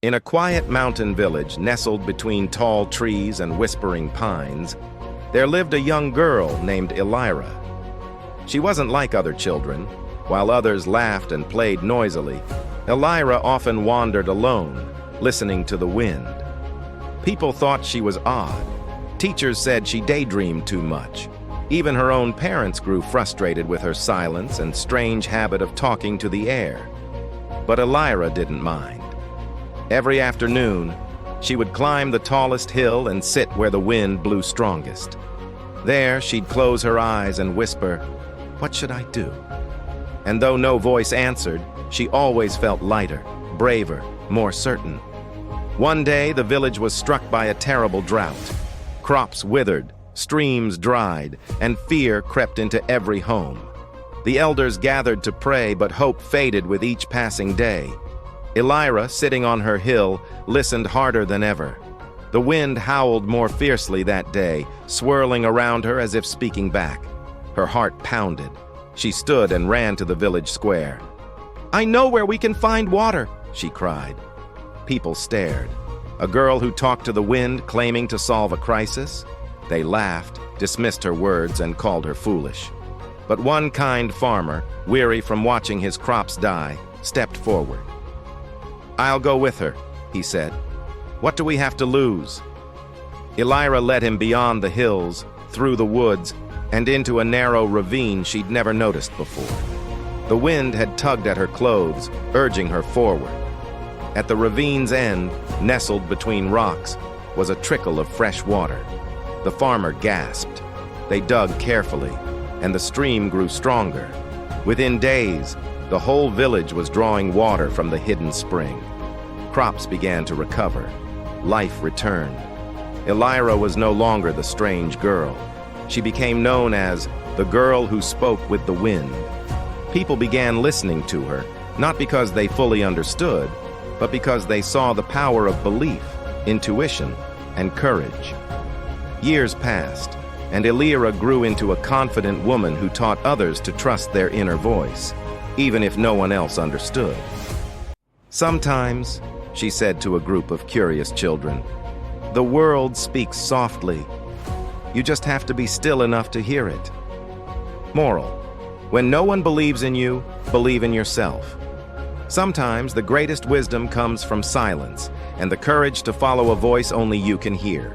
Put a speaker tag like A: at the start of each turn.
A: In a quiet mountain village nestled between tall trees and whispering pines, there lived a young girl named Elira. She wasn't like other children. While others laughed and played noisily, Elira often wandered alone, listening to the wind. People thought she was odd. Teachers said she daydreamed too much. Even her own parents grew frustrated with her silence and strange habit of talking to the air. But Elira didn't mind. Every afternoon, she would climb the tallest hill and sit where the wind blew strongest. There, she'd close her eyes and whisper, "What should I do?" And though no voice answered, she always felt lighter, braver, more certain. One day, the village was struck by a terrible drought. Crops withered, streams dried, and fear crept into every home. The elders gathered to pray, but hope faded with each passing day. Elira, sitting on her hill, listened harder than ever. The wind howled more fiercely that day, swirling around her as if speaking back. Her heart pounded. She stood and ran to the village square. "I know where we can find water," she cried. People stared. A girl who talked to the wind, claiming to solve a crisis? They laughed, dismissed her words, and called her foolish. But one kind farmer, weary from watching his crops die, stepped forward. "I'll go with her," he said. "What do we have to lose?" Elira led him beyond the hills, through the woods, and into a narrow ravine she'd never noticed before. The wind had tugged at her clothes, urging her forward. At the ravine's end, nestled between rocks, was a trickle of fresh water. The farmer gasped. They dug carefully, and the stream grew stronger. Within days, the whole village was drawing water from the hidden spring. Crops began to recover. Life returned. Elira was no longer the strange girl. She became known as the girl who spoke with the wind. People began listening to her, not because they fully understood, but because they saw the power of belief, intuition, and courage. Years passed, and Elira grew into a confident woman who taught others to trust their inner voice, even if no one else understood. "Sometimes," she said to a group of curious children, "the world speaks softly. You just have to be still enough to hear it." Moral: when no one believes in you, believe in yourself. Sometimes the greatest wisdom comes from silence and the courage to follow a voice only you can hear.